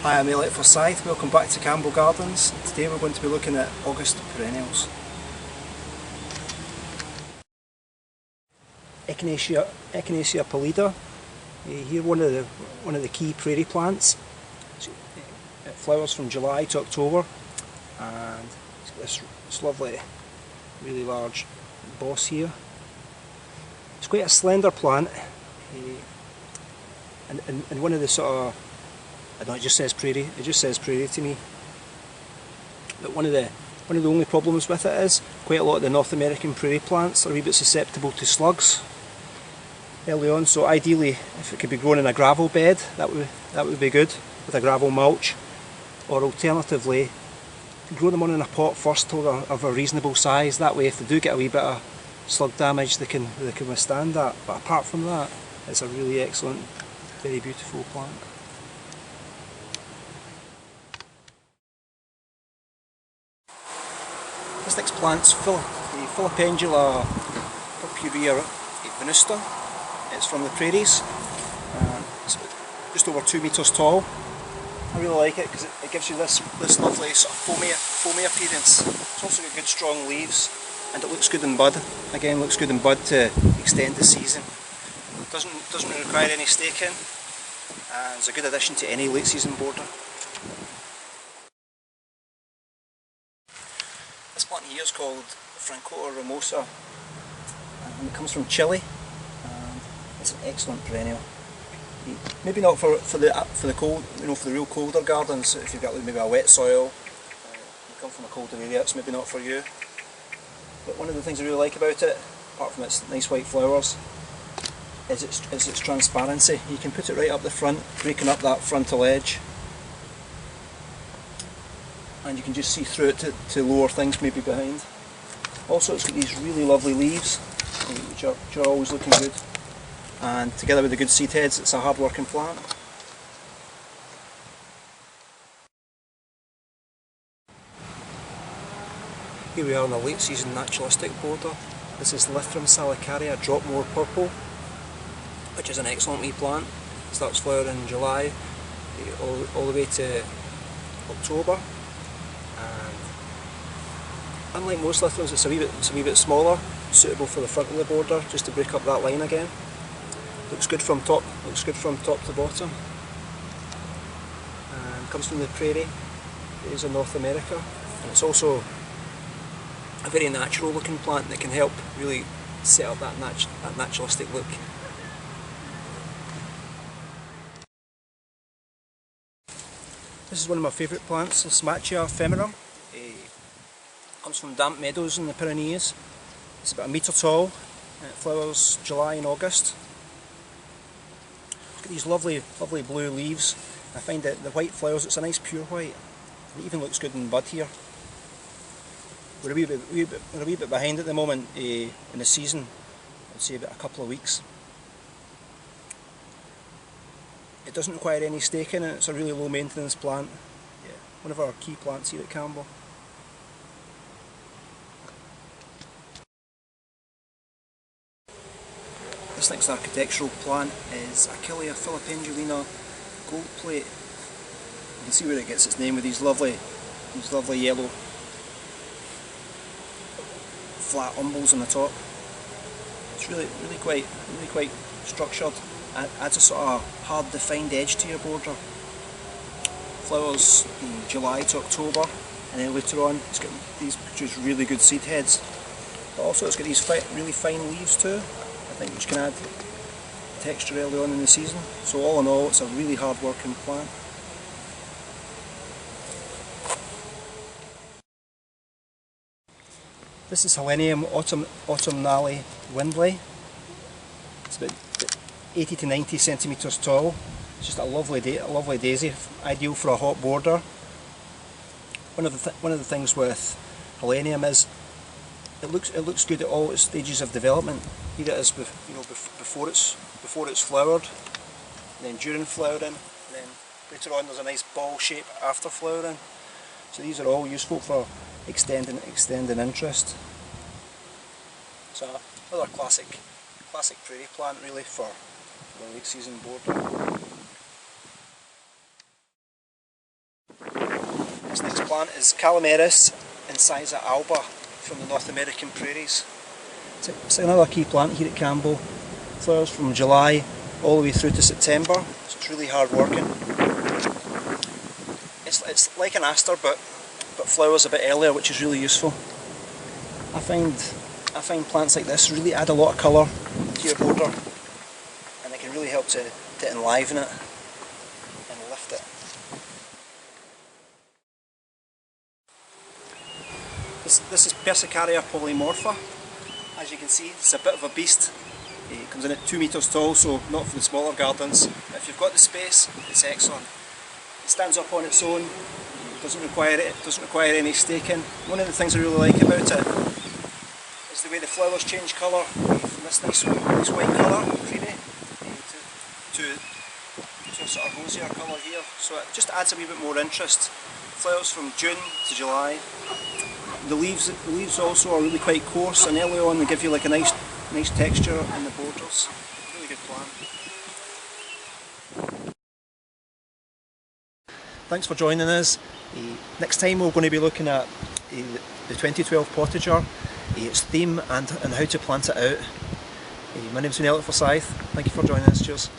Hi, I'm Ellipse Forsyth. Welcome back to Cambo Gardens. Today we're going to be looking at August perennials. Echinacea Ippolito. Here one of the key prairie plants. It flowers from July to October, and it's got this lovely, really large boss here. It's quite a slender plant, and one of the sort of, I know it just says prairie to me, but one of the only problems with it is quite a lot of the North American prairie plants are a wee bit susceptible to slugs early on, so ideally if it could be grown in a gravel bed, that would be good, with a gravel mulch, or alternatively grow them on in a pot first till they're of a reasonable size. That way if they do get a wee bit of slug damage they can withstand that, but apart from that it's a really excellent, very beautiful plant. This next plant's Pendulum Pierrot venusta. It's from the prairies. It's just over 2 metres tall. I really like it because it gives you this lovely sort of foamy appearance. It's also got good strong leaves, and it looks good in bud. Again, looks good in bud to extend the season. It doesn't require any staking, and it's a good addition to any late season border. This plant here is called Francorum, and it comes from Chile. And it's an excellent perennial. Maybe not for the cold, for the real colder gardens. If you've got maybe a wet soil, you come from a colder area, it's maybe not for you. But one of the things I really like about it, apart from its nice white flowers, is its transparency. You can put it right up the front, breaking up that frontal edge, and you can just see through it to lower things maybe behind. Also, it's got these really lovely leaves, which are always looking good, and together with the good seed heads, it's a hard working plant. Here we are on a late season naturalistic border. This is Lythrum salicaria Dropmore Purple, which is an excellent wee plant. It starts flowering in July all the way to October. And unlike most Lythrums, it's a wee bit smaller, suitable for the front of the border, just to break up that line again. Looks good from top to bottom. And comes from the prairie. It is in North America, and it's also a very natural looking plant that can help really set up that naturalistic look. This is one of my favourite plants, Echinacea Feminum. Comes from damp meadows in the Perennials. It's about 1 metre tall, and it flowers July and August. It's got these lovely blue leaves. I find that the white flowers, it's a nice pure white. It even looks good in bud here. We're a wee bit behind at the moment in the season. I'd say about a couple of weeks. It doesn't require any staking, and it's a really low maintenance plant. Yeah, one of our key plants here at Cambo. This next architectural plant is Achillea filipendulina gold plate. You can see where it gets its name with these lovely yellow flat umbels on the top. It's really quite structured. Adds a sort of hard defined edge to your border. Flowers in July to October, and then later on it's got these produce really good seed heads. But also it's got these really fine leaves too, I think, which can add texture early on in the season. So all in all, it's a really hard working plant. This is Helenium autumnale Wensley. It's about 80 to 90 centimetres tall. It's just a lovely daisy, ideal for a hot border. One of the things with Helenium is it looks good at all its stages of development. Here it is, before it's flowered, and then during flowering, and then later on there's a nice ball shape after flowering. So these are all useful for extending interest. So another classic prairie plant really for the late season border. plant is Calomiris incisa alba from the North American prairies. It's another key plant here at Cambo. Flowers from July all the way through to September, so it's really hard working. It's like an aster but flowers a bit earlier, which is really useful. I find plants like this really add a lot of colour to your border, and it can really help to enliven it and lift it. This is Echinacea polymorpha. As you can see, it's a bit of a beast. It comes in at 2 metres tall, so not for the smaller gardens. But if you've got the space, it's excellent. It stands up on its own, doesn't require any staking. One of the things I really like about it is the way the flowers change colour from this nice white colour, creamy, to a sort of rosier colour here. So it just adds a wee bit more interest. Flowers from June to July. The leaves also are really quite coarse, and early on they give you like a nice texture in the borders. Really good plant. Thanks for joining us. Next time we're going to be looking at the 2012 potager, its theme and how to plant it out. My name's Ellipse. Thank you for joining us. Cheers.